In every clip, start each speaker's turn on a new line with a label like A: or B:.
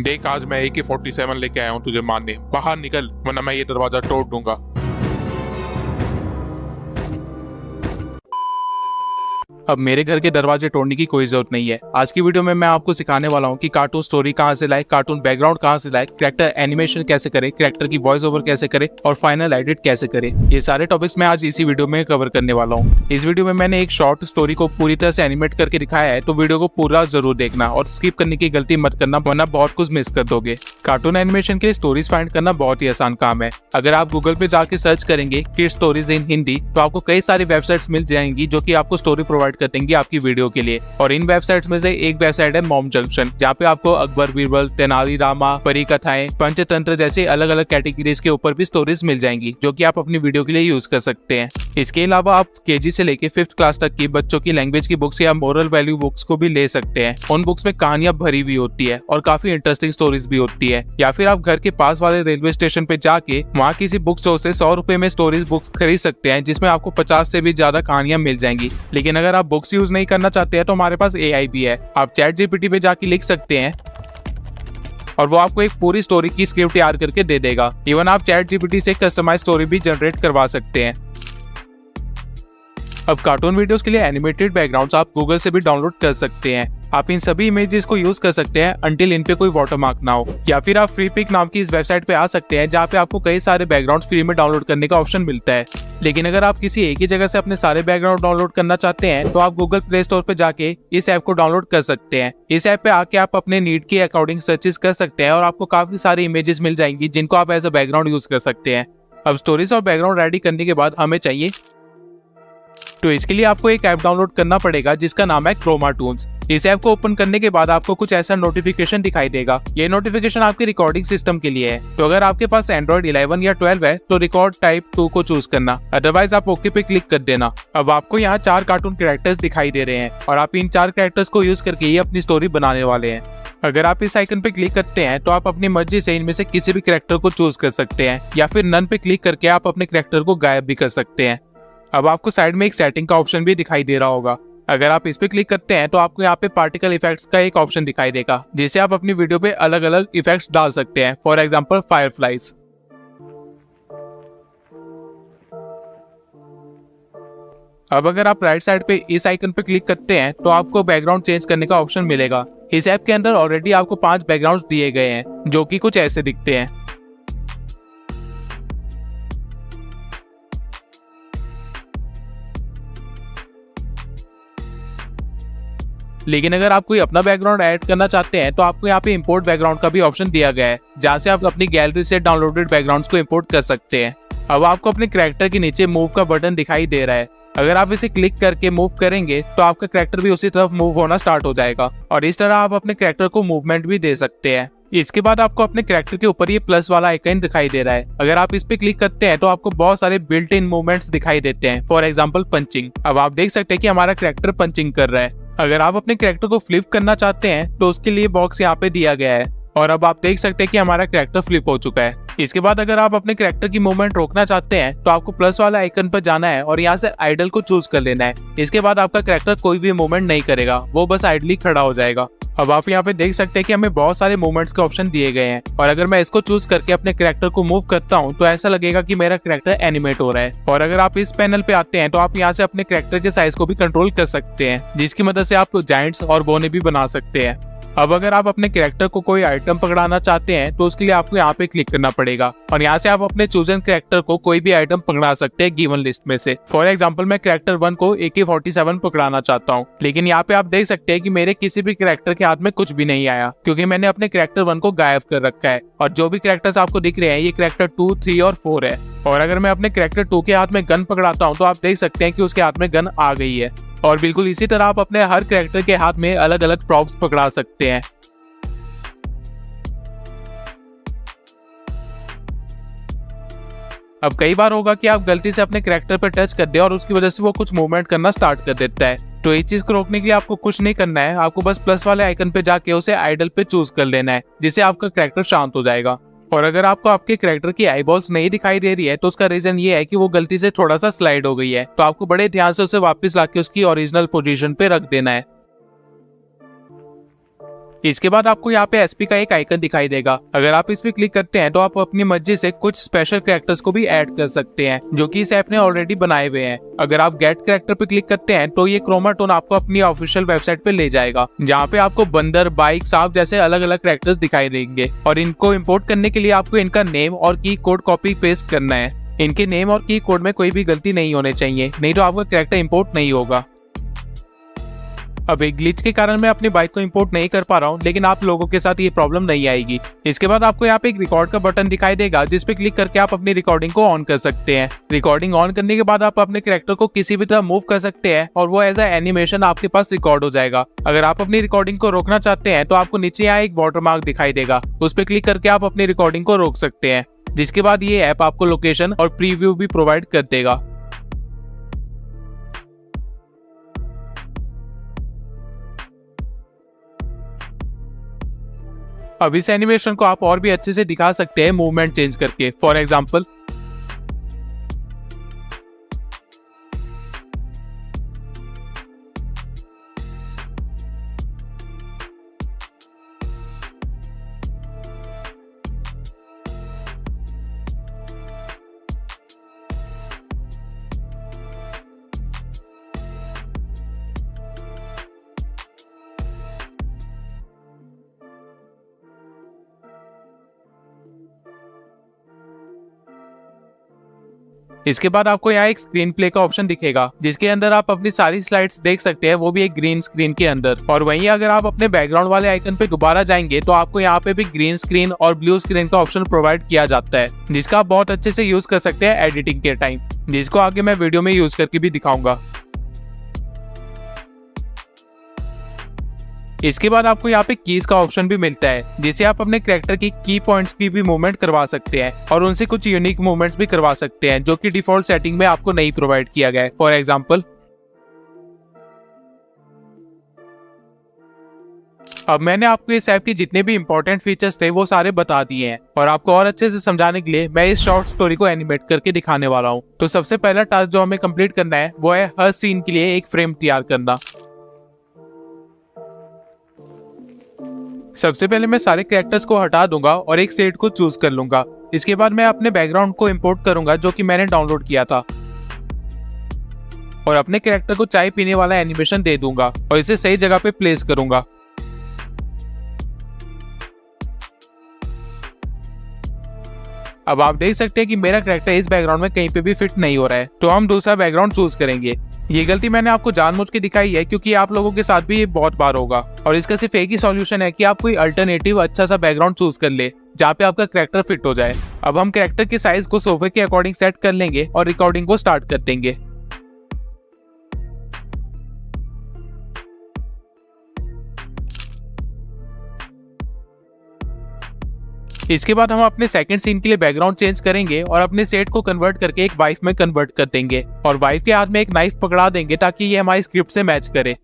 A: देख, आज मैं AK-47 लेके आया हूँ तुझे मारने। बाहर निकल वरना मैं ये दरवाजा तोड़ दूंगा। अब मेरे घर के दरवाजे तोड़ने की कोई जरूरत नहीं है। आज की वीडियो में मैं आपको सिखाने वाला हूँ कि कार्टून स्टोरी कहाँ से लाए, कार्टून बैकग्राउंड कहाँ से लाए, कैरेक्टर एनिमेशन कैसे करे, कैरेक्टर की वॉइस ओवर कैसे करे और फाइनल एडिट कैसे करे। ये सारे टॉपिक्स मैं आज इसी वीडियो में कवर करने वाला हूँ। इस वीडियो में मैंने एक शॉर्ट स्टोरी को पूरी तरह से एनिमेट करके दिखाया है, तो वीडियो को पूरा जरूर देखना और स्किप करने की गलती मत करना, वरना बहुत कुछ मिस कर दोगे। कार्टून एनिमेशन के लिए स्टोरीज फाइंड करना बहुत ही आसान काम है। अगर आप गूगल पे जाके सर्च करेंगे किड्स स्टोरीज इन हिंदी, तो आपको कई सारी वेबसाइट्स मिल जाएंगी जो कि आपको स्टोरी प्रोवाइड कर देंगी आपकी वीडियो के लिए। और इन वेबसाइट्स में से एक वेबसाइट है मॉम जंक्शन, जहाँ पे आपको अकबर, बीरबल, तेनाली रामा, परी कथाएं, पंचतंत्र जैसे अलग अलग कैटेगरीज के ऊपर भी स्टोरीज मिल जाएंगी जो कि आप अपनी वीडियो के लिए यूज कर सकते हैं। इसके अलावा आप केजी से लेके 5th क्लास तक की बच्चों की लैंग्वेज की बुक्स या मोरल वैल्यू बुक्स को भी ले सकते हैं। उन बुक्स में कहानियां भरी हुई होती है और काफी इंटरेस्टिंग स्टोरीज भी होती है। या फिर आप घर के पास वाले रेलवे स्टेशन पे जाके वहाँ किसी बुक स्टोर से 100 रुपए में स्टोरीज बुक्स खरीद सकते हैं, जिसमें आपको 50 से भी ज्यादा कहानियां मिल जाएंगी। लेकिन अगर आप बुक्स यूज नहीं करना चाहते हैं तो हमारे पास AI भी है। आप ChatGPT पे जाके लिख सकते हैं और वो आपको एक पूरी स्टोरी की स्क्रिप्ट तैयार करके दे देगा। इवन आप ChatGPT से कस्टमाइज स्टोरी भी जनरेट करवा सकते हैं। अब कार्टून वीडियोस के लिए एनिमेटेड बैकग्राउंड्स आप गूगल से भी डाउनलोड कर सकते हैं। आप इन सभी इमेजेस को यूज कर सकते हैं अंटिल इन पे कोई वाटरमार्क ना हो। या फिर आप फ्रीपिक नाम की इस वेबसाइट पे आ सकते हैं, जहाँ पे आपको कई सारे बैकग्राउंड्स फ्री में डाउनलोड करने का ऑप्शन मिलता है। लेकिन अगर आप किसी एक ही जगह से अपने सारे बैकग्राउंड डाउनलोड करना चाहते हैं, तो आप गूगल प्ले स्टोर पे जाके इस ऐप को डाउनलोड कर सकते हैं। इस ऐप पे आके आप अपने नीड के अकॉर्डिंग सर्चेस कर सकते हैं और आपको काफी सारी इमेजेस मिल जाएंगी जिनको आप एज अ बैकग्राउंड यूज कर सकते हैं। अब स्टोरीज और बैकग्राउंड रेडी करने के बाद हमें चाहिए, तो इसके लिए आपको एक ऐप डाउनलोड करना पड़ेगा जिसका नाम है क्रोमा टून्स। इस ऐप को ओपन करने के बाद आपको कुछ ऐसा नोटिफिकेशन दिखाई देगा। ये नोटिफिकेशन आपके रिकॉर्डिंग सिस्टम के लिए है। तो अगर आपके पास एंड्रॉइड 11 या 12 है तो रिकॉर्ड टाइप 2 को चूज करना, अदरवाइज आप ओके पे क्लिक कर देना। अब आपको यहाँ 4 कार्टून कैरेक्टर्स दिखाई दे रहे हैं और आप इन 4 कैरेक्टर्स को यूज करके ही अपनी स्टोरी बनाने वाले हैं। अगर आप इस आइकन पे क्लिक करते हैं तो आप अपनी मर्जी से इनमें से किसी भी कैरेक्टर को चूज कर सकते हैं, या फिर नन पे क्लिक करके आप अपने कैरेक्टर को गायब भी कर सकते हैं। अब आपको साइड में एक सेटिंग का ऑप्शन भी दिखाई दे रहा होगा। अगर आप इस पे क्लिक करते हैं तो आपको यहाँ पे पार्टिकल इफेक्ट्स का एक ऑप्शन दिखाई देगा, जिसे आप अपनी वीडियो पे अलग अलग इफेक्ट्स डाल सकते हैं। For example fireflies. अब अगर आप राइट साइड पे इस आइकन पे क्लिक करते हैं तो आपको बैकग्राउंड चेंज करने का ऑप्शन मिलेगा। इस ऐप के अंदर ऑलरेडी आपको 5 बैकग्राउंड दिए गए हैं जो कि कुछ ऐसे दिखते हैं। लेकिन अगर आप कोई अपना बैकग्राउंड ऐड करना चाहते हैं तो आपको यहाँ पे इंपोर्ट बैकग्राउंड का भी ऑप्शन दिया गया है, जहाँ से आप अपनी गैलरी से डाउनलोडेड बैकग्राउंड्स को इंपोर्ट कर सकते हैं। अब आपको अपने कैरेक्टर के नीचे मूव का बटन दिखाई दे रहा है। अगर आप इसे क्लिक करके मूव करेंगे तो आपका कैरेक्टर भी उसी तरफ मूव होना स्टार्ट हो जाएगा और इस तरह आप अपने कैरेक्टर को मूवमेंट भी दे सकते हैं। इसके बाद आपको अपने कैरेक्टर के ऊपर ये प्लस वाला आइकन दिखाई दे रहा है। अगर आप इस पे क्लिक करते हैं तो आपको बहुत सारे बिल्ट इन मूवमेंट्स दिखाई देते हैं। For example punching. अब आप देख सकते हैं कि हमारा कैरेक्टर पंचिंग कर रहा है। अगर आप अपने कैरेक्टर को फ्लिप करना चाहते हैं तो उसके लिए बॉक्स यहाँ पे दिया गया है और अब आप देख सकते हैं कि हमारा कैरेक्टर फ्लिप हो चुका है। इसके बाद अगर आप अपने कैरेक्टर की मूवमेंट रोकना चाहते हैं तो आपको प्लस वाला आइकन पर जाना है और यहाँ से आइडल को चूज कर लेना है। इसके बाद आपका कैरेक्टर कोई भी मूवमेंट नहीं करेगा, वो बस आइडली खड़ा हो जाएगा। अब आप यहाँ पे देख सकते हैं कि हमें बहुत सारे मूवमेंट्स के ऑप्शन दिए गए हैं और अगर मैं इसको चूज करके अपने कैरेक्टर को मूव करता हूँ तो ऐसा लगेगा कि मेरा कैरेक्टर एनिमेट हो रहा है। और अगर आप इस पैनल पे आते हैं तो आप यहाँ से अपने कैरेक्टर के साइज को भी कंट्रोल कर सकते हैं, जिसकी मदद से आप जायंट्स और बोने भी बना सकते हैं। अब अगर आप अपने कैरेक्टर को कोई आइटम पकड़ाना चाहते हैं तो उसके लिए आपको यहाँ पे क्लिक करना पड़ेगा और यहाँ से आप अपने चूजन कैरेक्टर को कोई भी आइटम पकड़ा सकते हैं गिवन लिस्ट में से। फॉर एग्जांपल मैं कैरेक्टर 1 को AK-47 पकड़ाना चाहता हूँ, लेकिन यहाँ पे आप देख सकते हैं कि मेरे किसी भी कैरेक्टर के हाथ में कुछ भी नहीं आया, क्योंकि मैंने अपने कैरेक्टर 1 को गायब कर रखा है और जो भी कैरेक्टर्स आपको दिख रहे हैं ये कैरेक्टर 2, 3 और 4 है। और अगर मैं अपने कैरेक्टर 2 के हाथ में गन पकड़ाता हूँ तो आप देख सकते हैं कि उसके हाथ में गन आ गई है। और बिल्कुल इसी तरह आप अपने हर कैरेक्टर के हाथ में अलग अलग प्रॉप्स पकड़ा सकते हैं। अब कई बार होगा कि आप गलती से अपने कैरेक्टर पर टच कर दे और उसकी वजह से वो कुछ मूवमेंट करना स्टार्ट कर देता है। तो इस चीज को रोकने के लिए आपको कुछ नहीं करना है, आपको बस प्लस वाले आइकन पे जाके उसे आइडल पे चूज कर लेना है, जिससे आपका कैरेक्टर शांत हो जाएगा। और अगर आपको आपके कैरेक्टर की आईबॉल्स नहीं दिखाई दे रही है तो उसका रीजन ये है कि वो गलती से थोड़ा सा स्लाइड हो गई है, तो आपको बड़े ध्यान से उसे वापस लाके उसकी ओरिजिनल पोजीशन पे रख देना है। इसके बाद आपको यहाँ पे एसपी का एक आइकन दिखाई देगा। अगर आप इस पे क्लिक करते हैं तो आप अपनी मर्जी से कुछ स्पेशल कैरेक्टर्स को भी ऐड कर सकते हैं जो कि इस ऐप ने ऑलरेडी बनाए हुए हैं। अगर आप गेट कैरेक्टर पे क्लिक करते हैं तो ये क्रोमाटोन आपको अपनी ऑफिशियल वेबसाइट पे ले जाएगा, जहाँ पे आपको बंदर, बाइक, सांप जैसे अलग अलग कैरेक्टर्स दिखाई देंगे। और इनको इम्पोर्ट करने के लिए आपको इनका नेम और की कोड कॉपी पेस्ट करना है। इनके नेम और की कोड में कोई भी गलती नहीं होने चाहिए, नहीं तो आपका कैरेक्टर इंपोर्ट नहीं होगा। अब एक ग्लिच के कारण मैं अपनी बाइक को इंपोर्ट नहीं कर पा रहा हूँ, लेकिन आप लोगों के साथ ये प्रॉब्लम नहीं आएगी। इसके बाद आपको यहाँ पे एक रिकॉर्ड का बटन दिखाई देगा, जिस पे क्लिक करके आप अपनी रिकॉर्डिंग को ऑन कर सकते हैं। रिकॉर्डिंग ऑन करने के बाद आप अपने कैरेक्टर को किसी भी तरह मूव कर सकते हैं और वो एज ए एनिमेशन आपके पास रिकॉर्ड हो जाएगा। अगर आप अपनी रिकॉर्डिंग को रोकना चाहते हैं तो आपको नीचे यहाँ एक वाटरमार्क दिखाई देगा, उस पर क्लिक करके आप अपनी रिकॉर्डिंग को रोक सकते हैं, जिसके बाद ये ऐप आपको लोकेशन और प्रीव्यू भी प्रोवाइड कर देगा। अब इस एनिमेशन को आप और भी अच्छे से दिखा सकते हैं मूवमेंट चेंज करके। फॉर एग्जाम्पल, इसके बाद आपको यहाँ एक स्क्रीन प्ले का ऑप्शन दिखेगा, जिसके अंदर आप अपनी सारी स्लाइड्स देख सकते हैं, वो भी एक ग्रीन स्क्रीन के अंदर। और वहीं अगर आप अपने बैकग्राउंड वाले आइकन पे दोबारा जाएंगे तो आपको यहाँ पे भी ग्रीन स्क्रीन और ब्लू स्क्रीन का ऑप्शन प्रोवाइड किया जाता है, जिसका आप बहुत अच्छे से यूज कर सकते हैं एडिटिंग के टाइम, जिसको आगे मैं वीडियो में यूज करके भी दिखाऊंगा। इसके बाद आपको यहाँ पे कीज का ऑप्शन भी मिलता है, जिसे आप अपने कैरेक्टर की की पॉइंट्स की भी मूवमेंट करवा सकते हैं और उनसे कुछ यूनिक मूवमेंट्स भी करवा सकते हैं, जो कि डिफॉल्ट सेटिंग में आपको नहीं प्रोवाइड किया गया है। फॉर एग्जांपल, अब मैंने आपको इस ऐप के जितने भी इंपॉर्टेंट फीचर्स थे वो सारे बता दिए हैं, और आपको और अच्छे से समझाने के लिए मैं इस शॉर्ट स्टोरी को एनिमेट करके दिखाने वाला हूँ। तो सबसे पहला टास्क जो हमें कंप्लीट करना है वो है हर सीन के लिए एक फ्रेम तैयार करना। सबसे पहले मैं सारे कैरेक्टर्स को हटा दूंगा और एक सेट को चूज कर लूंगा। इसके बाद मैं अपने बैकग्राउंड को इंपोर्ट करूंगा जो कि मैंने डाउनलोड किया था, और अपने कैरेक्टर को चाय पीने वाला एनिमेशन दे दूंगा और इसे सही जगह पे प्लेस करूंगा। अब आप देख सकते हैं कि मेरा कैरेक्टर इस बैकग्राउंड में कहीं पे भी फिट नहीं हो रहा है, तो हम दूसरा बैकग्राउंड चूज करेंगे। ये गलती मैंने आपको जानबूझ के दिखाई है क्योंकि आप लोगों के साथ भी ये बहुत बार होगा, और इसका सिर्फ एक ही सॉल्यूशन है कि आप कोई अल्टरनेटिव अच्छा सा बैकग्राउंड चूज कर ले जहाँ पे आपका कैरेक्टर फिट हो जाए। अब हम कैरेक्टर के साइज को सोफे के अकॉर्डिंग सेट कर लेंगे और रिकॉर्डिंग को स्टार्ट कर देंगे। इसके बाद हम अपने सेकंड सीन के लिए बैकग्राउंड चेंज करेंगे और अपने सेट को कन्वर्ट करके एक वाइफ में कन्वर्ट कर देंगे, और वाइफ के हाथ में एक नाइफ पकड़ा देंगे ताकि ये हमारी स्क्रिप्ट से मैच करे।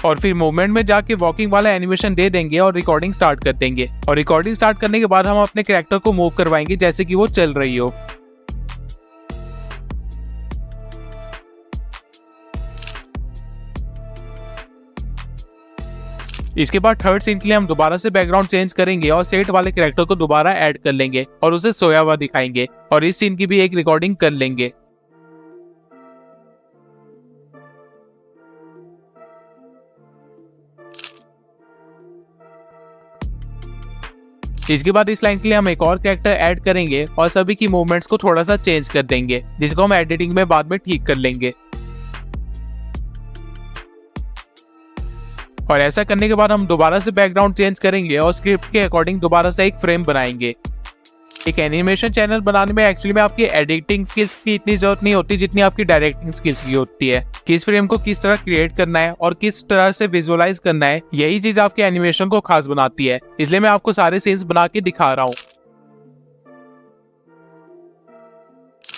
A: और फिर मूवमेंट में जाके वॉकिंग वाला एनिमेशन दे देंगे और रिकॉर्डिंग स्टार्ट कर देंगे। और रिकॉर्डिंग स्टार्ट करने के बाद हम अपने कैरेक्टर को मूव करवाएंगे जैसे कि वो चल रही हो। इसके बाद थर्ड सीन के लिए हम दोबारा से बैकग्राउंड चेंज करेंगे और सेट वाले कैरेक्टर को दोबारा ऐड कर लेंगे और उसे सोया हुआ दिखाएंगे, और इस सीन की भी एक रिकॉर्डिंग कर लेंगे। इसके बाद इस लाइन के लिए हम एक और कैरेक्टर ऐड करेंगे और सभी की मूवमेंट्स को थोड़ा सा चेंज कर देंगे, जिसको हम एडिटिंग में बाद में ठीक कर लेंगे। और ऐसा करने के बाद हम दोबारा से बैकग्राउंड चेंज करेंगे और स्क्रिप्ट के अकॉर्डिंग दोबारा से एक फ्रेम बनाएंगे। एक एनिमेशन चैनल बनाने में एक्चुअली में आपकी एडिटिंग स्किल्स की इतनी जरूरत नहीं होती जितनी आपकी डायरेक्टिंग स्किल्स की होती है। किस फ्रेम को किस तरह क्रिएट करना है और किस तरह से विजुअलाइज करना है, यही चीज आपके एनिमेशन को खास बनाती है। इसलिए मैं आपको सारे सीन्स बना के दिखा रहा हूँ।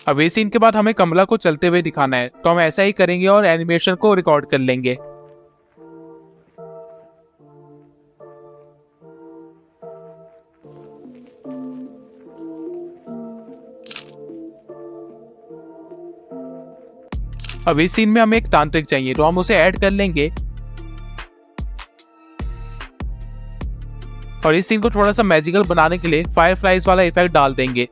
A: अब इस सीन के बाद हमें कमला को चलते हुए दिखाना है, तो हम ऐसा ही करेंगे और एनिमेशन को रिकॉर्ड कर लेंगे। अब इस सीन में हमें एक तांत्रिक चाहिए तो हम उसे ऐड कर लेंगे और इस सीन को थोड़ा सा मैजिकल बनाने के लिए फायरफ्लाइज वाला इफेक्ट डाल देंगे।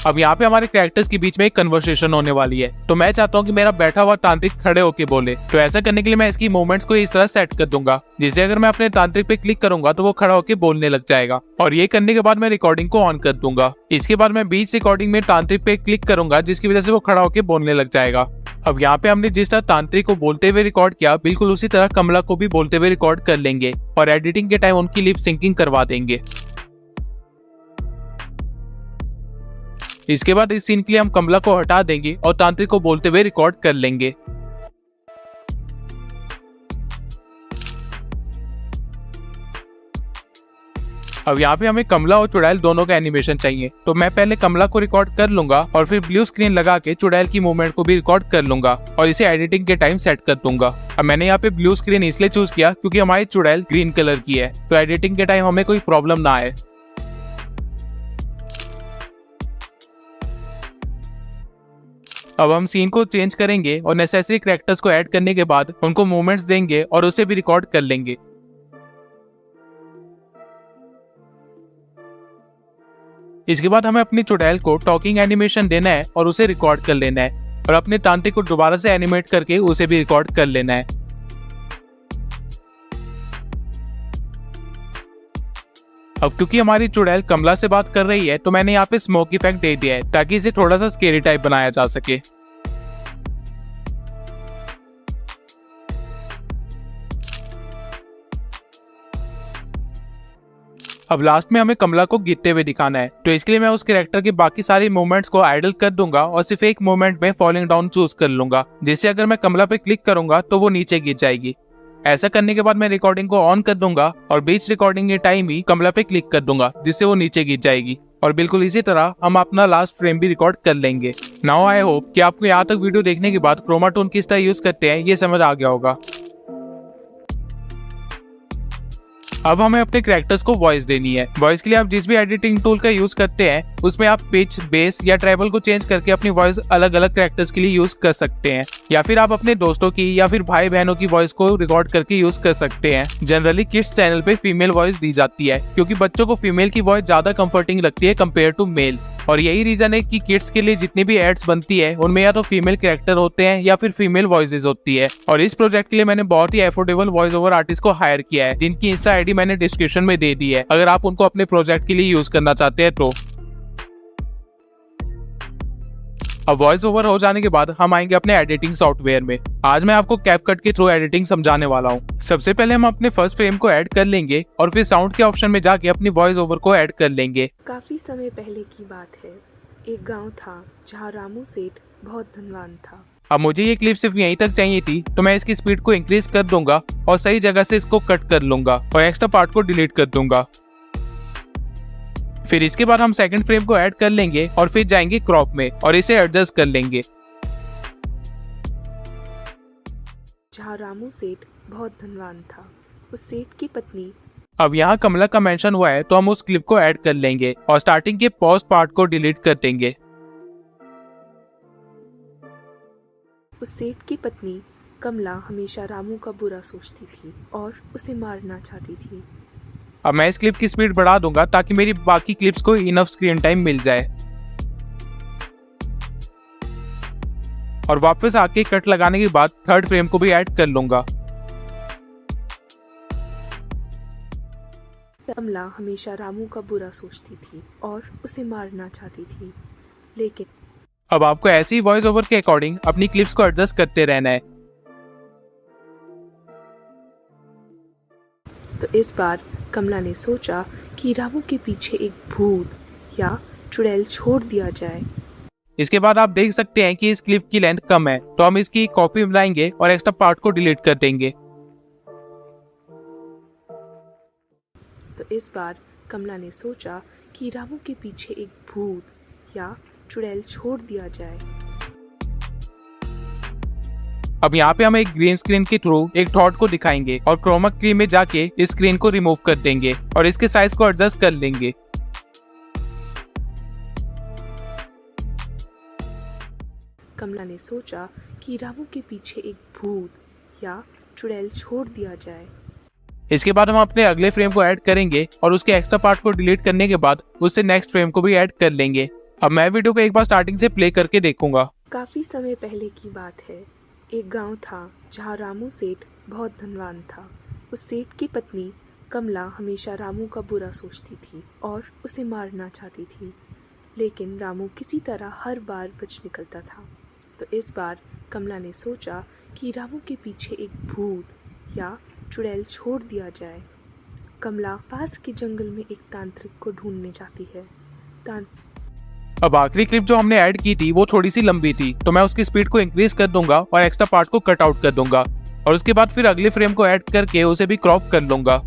A: अब यहाँ पे हमारे कैरेक्टर्स के बीच में एक कन्वर्सेशन होने वाली है, तो मैं चाहता हूँ कि मेरा बैठा हुआ तांत्रिक खड़े होके बोले। तो ऐसा करने के लिए मैं इसकी मूवमेंट्स को इस तरह सेट कर दूंगा जिससे अगर मैं अपने तांत्रिक पे क्लिक करूंगा तो वो खड़ा होके बोलने लग जाएगा। और ये करने के बाद मैं रिकॉर्डिंग को ऑन कर दूंगा। इसके बाद मैं बीच रिकॉर्डिंग में तांत्रिक पे क्लिक करूंगा जिसकी वजह से वो खड़ा होके बोलने लग जाएगा। अब यहाँ पे हमने जिस तरह तांत्रिक को बोलते हुए रिकॉर्ड किया, बिल्कुल उसी तरह कमला को भी बोलते हुए रिकॉर्ड कर लेंगे और एडिटिंग के टाइम उनकी लिप सिंकिंग करवा देंगे। इसके बाद इस सीन के लिए हम कमला को हटा देंगे और तांत्रिक को बोलते हुए रिकॉर्ड कर लेंगे। अब यहाँ पे हमें कमला और चुड़ैल दोनों का एनिमेशन चाहिए, तो मैं पहले कमला को रिकॉर्ड कर लूंगा और फिर ब्लू स्क्रीन लगा के चुड़ैल की मूवमेंट को भी रिकॉर्ड कर लूंगा और इसे एडिटिंग के टाइम सेट कर दूंगा। अब मैंने यहाँ पे ब्लू स्क्रीन इसलिए चूज किया क्योंकि हमारी चुड़ैल ग्रीन कलर की है, तो एडिटिंग के टाइम हमें कोई प्रॉब्लम ना आए। अब हम सीन को चेंज करेंगे और नेसेसरी कैरेक्टर्स को ऐड करने के बाद उनको मूवमेंट्स देंगे और उसे भी रिकॉर्ड कर लेंगे। इसके बाद हमें अपनी चुड़ैल को टॉकिंग एनिमेशन देना है और उसे रिकॉर्ड कर लेना है और अपने तांत्रिक को दोबारा से एनिमेट करके उसे भी रिकॉर्ड कर लेना है। अब क्योंकि हमारी चुड़ैल कमला से बात कर रही है तो मैंने यहाँ पे स्मोक इफेक्ट दे दिया है ताकि इसे थोड़ा सा स्केरी टाइप बनाया जा सके। अब लास्ट में हमें कमला को गिरते हुए दिखाना है, तो इसके लिए मैं उस कैरेक्टर के बाकी सारी मूवमेंट्स को आइडल कर दूंगा और सिर्फ एक मूवमेंट में फॉलिंग डाउन चूज कर लूंगा जिससे अगर मैं कमला पे क्लिक करूंगा तो वो नीचे गिर जाएगी। ऐसा करने के बाद मैं रिकॉर्डिंग को ऑन कर दूंगा और बीच रिकॉर्डिंग के टाइम ही कमला पे क्लिक कर दूंगा जिससे वो नीचे गिर जाएगी और बिल्कुल इसी तरह हम अपना लास्ट फ्रेम भी रिकॉर्ड कर लेंगे। नाउ आई होप कि आपको यहाँ तक वीडियो देखने के बाद क्रोमा टून किस तरह यूज करते हैं ये समझ आ गया होगा। अब हमें अपने कैरेक्टर्स को वॉइस देनी है। वॉइस के लिए आप जिस भी एडिटिंग टूल का यूज करते हैं उसमें आप पिच, बेस या ट्रेबल को चेंज करके अपनी वॉइस अलग अलग कैरेक्टर्स के लिए यूज कर सकते हैं, या फिर आप अपने दोस्तों की या फिर भाई बहनों की वॉइस को रिकॉर्ड करके यूज कर सकते हैं। जनरली किड्स चैनल पे फीमेल वॉइस दी जाती है क्योंकि बच्चों को फीमेल की वॉइस ज्यादा कंफर्टिंग लगती है कम्पेयर टू मेल्स, और यही रीजन है कि किड्स के लिए जितनी भी एड्स बनती है उनमें या तो फीमेल कैरेक्टर होते हैं या फिर फीमेल वॉइसेज होती है। और इस प्रोजेक्ट के लिए मैंने बहुत ही एफोर्डेबल वॉइस ओवर आर्टिस्ट को हायर किया है जिनकी इंस्टा आईडी मैंने डिस्क्रिप्शन में दे दी है अगर आप उनको अपने प्रोजेक्ट के लिए यूज करना चाहते हैं तो। अब वॉइस ओवर हो जाने के बाद हम आएंगे अपने एडिटिंग सॉफ्टवेयर में। आज मैं आपको कैपकट के थ्रू एडिटिंग समझाने वाला हूँ। सबसे पहले हम अपने फर्स्ट फ्रेम को ऐड कर लेंगे और फिर साउंड के ऑप्शन में जाके अपनी वॉइस ओवर को ऐड कर लेंगे।
B: काफी समय पहले की बात है, एक गांव था जहाँ रामू सेठ बहुत धनवान था।
A: अब मुझे ये क्लिप सिर्फ यहीं तक चाहिए थी तो मैं इसकी स्पीड को इंक्रीज कर दूंगा और सही जगह से इसको कट कर लूंगा और एक्स्ट्रा पार्ट को डिलीट कर दूंगा। फिर इसके बाद हम सेकंड फ्रेम को ऐड कर लेंगे और फिर जाएंगे क्रॉप में और इसे एडजस्ट कर लेंगे।
B: जहाँ रामू सेठ बहुत धनवान था, उस सेठ की पत्नी।
A: अब यहाँ कमला का मेंशन हुआ है तो हम उस क्लिप को ऐड कर लेंगे और स्टार्टिंग के पॉज पार्ट को डिलीट कर देंगे।
B: उस सेठ की पत्नी कमला हमेशा रामू का बुरा सोचती थी और उसे मारना चाहती थी।
A: अब मैं इस क्लिप की स्पीड बढ़ा दूंगा ताकि मेरी बाकी क्लिप्स को इनफ स्क्रीन टाइम मिल जाए और वापस आके कट लगाने के बाद थर्ड फ्रेम को भी ऐड कर लूंगा।
B: कमला हमेशा रामू का बुरा सोचती थी और उसे मारना चाहती थी, लेकिन
A: अब आपको ऐसी वॉइस ओवर के अकॉर्डिंग अपनी क्लिप्स को एडजस्ट करते रहना है।
B: तो इस बार कमला ने सोचा कि रामू के पीछे एक भूत या चुड़ैल छोड़ दिया जाए।
A: इसके बाद आप देख सकते हैं कि इस क्लिप की लेंथ कम है तो हम इसकी कॉपी बनाएंगे और एक्स्ट्रा पार्ट को डिलीट कर देंगे।
B: तो इस बार कमला ने सोचा कि रामू के पीछे एक भूत या चुड़ैल छोड़ दिया जाए।
A: अब यहाँ पे हम एक ग्रीन स्क्रीन के थ्रू एक थॉट को दिखाएंगे और क्रोमा की में जाके इस स्क्रीन को रिमूव कर देंगे और इसके साइज को एडजस्ट कर लेंगे।
B: कमला ने सोचा कि रामू के पीछे एक भूत या चुड़ैल छोड़ दिया जाए।
A: इसके बाद हम अपने अगले फ्रेम को ऐड करेंगे और उसके एक्स्ट्रा पार्ट को डिलीट करने के बाद उससे नेक्स्ट फ्रेम को भी ऐड कर लेंगे। अब मैं वीडियो को एक बार स्टार्टिंग से प्ले करके देखूंगा।
B: काफी समय पहले की बात है। एक गांव था जहां रामू सेठ बहुत धनवान था। उस सेठ की पत्नी कमला हमेशा रामू का बुरा सोचती थी और उसे मारना चाहती थी, लेकिन रामू किसी तरह हर बार बच निकलता था। तो इस बार कमला ने सोचा कि रामू के पीछे एक भूत या चुड़ैल छोड़ दिया जाए। कमला पास के जंगल में एक तांत्रिक को ढूंढने जाती है।
A: अब आखिरी क्लिप जो हमने ऐड की थी वो थोड़ी सी लंबी थी, तो मैं उसकी स्पीड को इंक्रीज कर दूंगा और एक्स्ट्रा पार्ट को कट आउट कर दूंगा और उसके बाद फिर अगले फ्रेम को ऐड करके उसे भी क्रॉप कर लूंगा।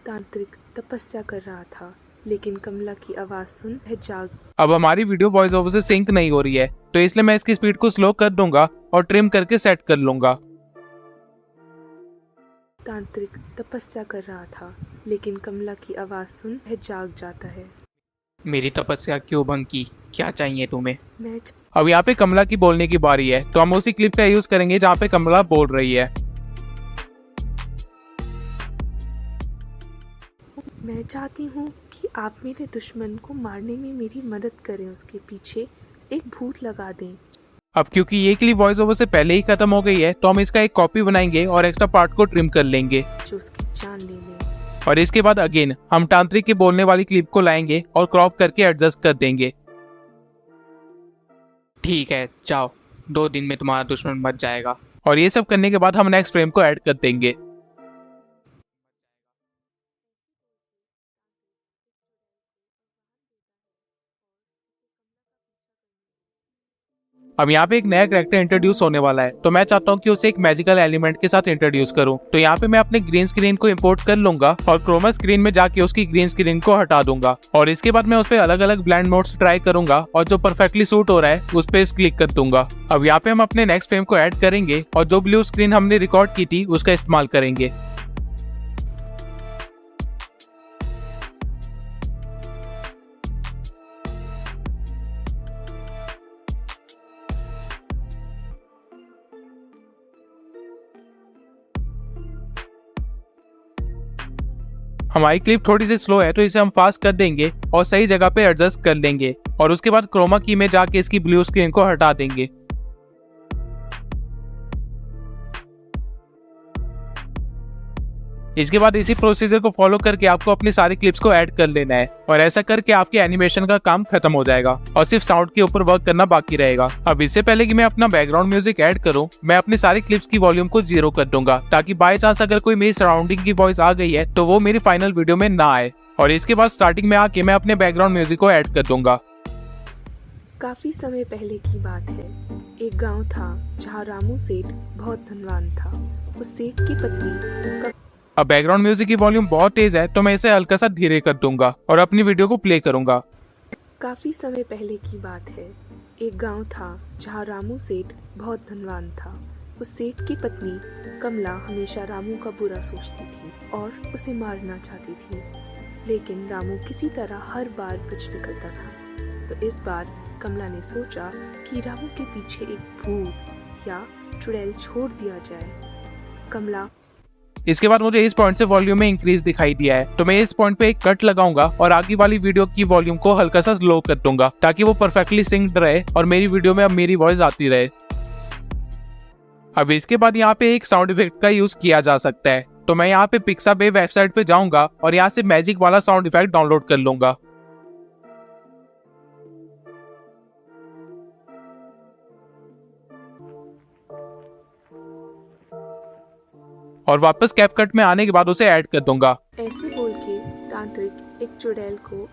B: तांत्रिक तपस्या कर रहा था, लेकिन कमला की आवाज सुन वह जाग।
A: अब हमारी वीडियो वॉइस ओवर से सिंक नहीं हो रही है, तो इसलिए मैं इसकी स्पीड को स्लो कर दूंगा और ट्रिम करके सेट कर लूंगा।
B: तांत्रिक तपस्या कर रहा था, लेकिन कमला की आवाज सुन वह जाग जाता है।
C: मेरी तपस्या क्यों भंग की? क्या चाहिए तुम्हें?
A: अब यहाँ पे कमला की बोलने की बारी है, तो हम उसी क्लिप का यूज करेंगे जहाँ पे कमला बोल रही है।
B: मैं चाहती हूँ कि आप मेरे दुश्मन को मारने में मेरी मदद करें, उसके पीछे एक भूत लगा दें।
A: अब क्योंकि ये क्लिप वॉइस ओवर से पहले ही खत्म हो गई है, तो हम इसका एक कॉपी बनाएंगे और एक्स्ट्रा पार्ट को ट्रिम कर लेंगे
B: जो उसकी जान ले ले।
A: और इसके बाद अगेन हम तांत्रिक के बोलने वाली क्लिप को लाएंगे और क्रॉप करके एडजस्ट कर देंगे।
C: ठीक है, जाओ, 2 दिन में तुम्हारा दुश्मन मर जाएगा।
A: और ये सब करने के बाद हम नेक्स्ट फ्रेम को ऐड कर देंगे। अब यहाँ पे एक नया कैरेक्टर इंट्रोड्यूस होने वाला है, तो मैं चाहता हूँ कि उसे एक मैजिकल एलिमेंट के साथ इंट्रोड्यूस करूँ। तो यहाँ पे मैं अपने ग्रीन स्क्रीन को इंपोर्ट कर लूंगा और क्रोमा स्क्रीन में जाके उसकी ग्रीन स्क्रीन को हटा दूंगा और इसके बाद मैं उस पर अलग अलग ब्लेंड मोड्स ट्राई करूंगा और जो परफेक्टली सूट हो रहा है उस पर क्लिक कर दूंगा। अब यहाँ पे हम अपने नेक्स्ट फ्रेम को ऐड करेंगे और जो ब्लू स्क्रीन हमने रिकॉर्ड की थी उसका इस्तेमाल करेंगे। हमारी क्लिप थोड़ी सी स्लो है, तो इसे हम फास्ट कर देंगे और सही जगह पे एडजस्ट कर लेंगे और उसके बाद क्रोमा की में जाके इसकी ब्लू स्क्रीन को हटा देंगे। इसके बाद इसी प्रोसीजर को फॉलो करके आपको अपनी सारी क्लिप्स को ऐड कर लेना है और ऐसा करके आपके एनिमेशन का काम खत्म हो जाएगा और सिर्फ साउंड के ऊपर वर्क करना बाकी रहेगा। अब इससे पहले कि मैं अपना बैकग्राउंड म्यूजिक ऐड करूं, मैं अपनी सारी क्लिप्स की वॉल्यूम को 0 कर दूंगा ताकि बाय चांस अगर कोई मेरी सराउंडिंग की वॉइस आ गई है तो वो मेरी फाइनल वीडियो में ना आए। और इसके बाद स्टार्टिंग में आके मैं अपने बैकग्राउंड म्यूजिक को ऐड कर दूंगा।
B: काफी समय पहले की बात है। एक गांव था जहां रामू सेठ बहुत धनवान था। उस सेठ की पत्नी
A: अब बैकग्राउंड म्यूजिक की वॉल्यूम बहुत तेज है, तो मैं इसे हल्का सा धीरे कर दूंगा और अपनी वीडियो को प्ले करूंगा।
B: काफी समय पहले की बात है। एक गांव था जहां रामू सेठ बहुत धनवान था। उस सेठ की पत्नी कमला हमेशा रामू का बुरा सोचती थी और उसे मारना चाहती थी, लेकिन रामू किसी तरह हर बार बच निकलता था। तो इस बार कमला ने सोचा कि रामू के पीछे एक भूत या चुड़ैल छोड़ दिया जाए।
A: इसके बाद मुझे इस पॉइंट से वॉल्यूम में इंक्रीज दिखाई दिया है, तो मैं इस पॉइंट पे एक कट लगाऊंगा और आगे वाली वीडियो की वॉल्यूम को हल्का सा स्लो कर दूंगा ताकि वो परफेक्टली सिंक्ड रहे और मेरी वीडियो में अब मेरी वॉइस आती रहे। अब इसके बाद यहाँ पे एक साउंड इफेक्ट का यूज किया जा सकता है, तो मैं यहाँ पे पिक्साबे वेबसाइट पे जाऊंगा और यहाँ से मैजिक वाला साउंड इफेक्ट डाउनलोड कर लूंगा। और वापस कैपकट में आने के बाद उसे ऐड कर दूंगा।
B: ऐसे बोल के तांत्रिक एक चुड़ैल को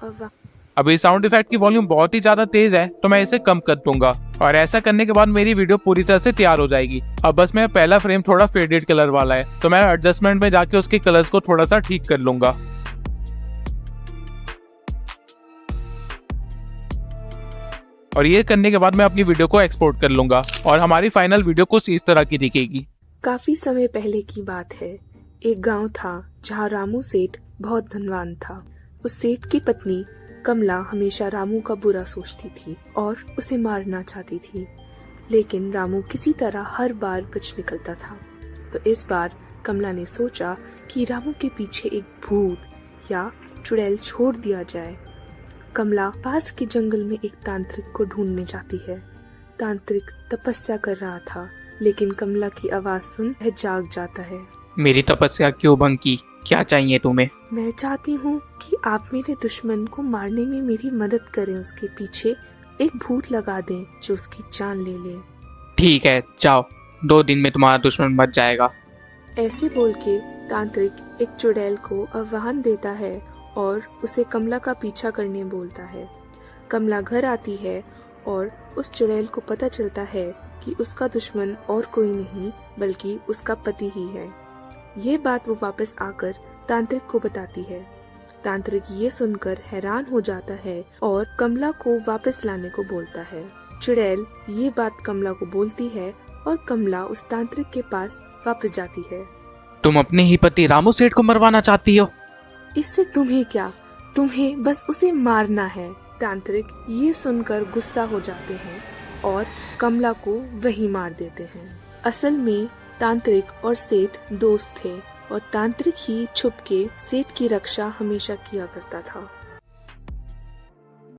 A: अब इस साउंड इफेक्ट की वॉल्यूम बहुत ही ज्यादा तेज है, तो मैं इसे कम कर दूंगा और ऐसा करने के बाद मेरी वीडियो पूरी तरह से तैयार हो जाएगी। अब बस मैं पहला फ्रेम थोड़ा फेडेड कलर वाला है, तो मैं एडजस्टमेंट में जाके उसके कलर्स को थोड़ा सा ठीक कर लूंगा। और ये करने के बाद मैं अपनी वीडियो को एक्सपोर्ट कर लूंगा और हमारी फाइनल वीडियो कुछ इस तरह की दिखेगी।
B: काफी समय पहले की बात है। एक गांव था जहां रामू सेठ बहुत धनवान था। उस सेठ की पत्नी कमला हमेशा रामू का बुरा सोचती थी और उसे मारना चाहती थी, लेकिन रामू किसी तरह हर बार बच निकलता था। तो इस बार कमला ने सोचा कि रामू के पीछे एक भूत या चुड़ैल छोड़ दिया जाए। कमला पास के जंगल में एक तांत्रिक को ढूंढने जाती है। तांत्रिक तपस्या कर रहा था, लेकिन कमला की आवाज सुन वह जाग जाता है।
C: मेरी तपस्या क्यों भंग की? क्या चाहिए तुम्हें?
B: मैं चाहती हूँ कि आप मेरे दुश्मन को मारने में मेरी मदद करें। उसके पीछे एक भूत लगा दें जो उसकी जान ले ले।
C: ठीक है, जाओ, 2 दिन में तुम्हारा दुश्मन मर जाएगा।
B: ऐसे बोल के तांत्रिक एक चुड़ैल को आह्वान देता है और उसे कमला का पीछा करने बोलता है। कमला घर आती है और उस चुड़ैल को पता चलता है कि उसका दुश्मन और कोई नहीं बल्कि उसका पति ही है। ये बात वो वापस आकर तांत्रिक को बताती है। तांत्रिक ये सुनकर हैरान हो जाता है और कमला को वापस लाने को बोलता है। चुड़ैल ये बात कमला को बोलती है और कमला उस तांत्रिक के पास वापस जाती है।
C: तुम अपने ही पति रामू सेठ को मरवाना चाहती हो?
B: इससे तुम्हें क्या, तुम्हें बस उसे मारना है। तांत्रिक ये सुनकर गुस्सा हो जाते हैं और कमला को वहीं मार देते हैं। असल में तांत्रिक और सेठ दोस्त थे और तांत्रिक ही छुप के सेठ की रक्षा हमेशा किया करता था।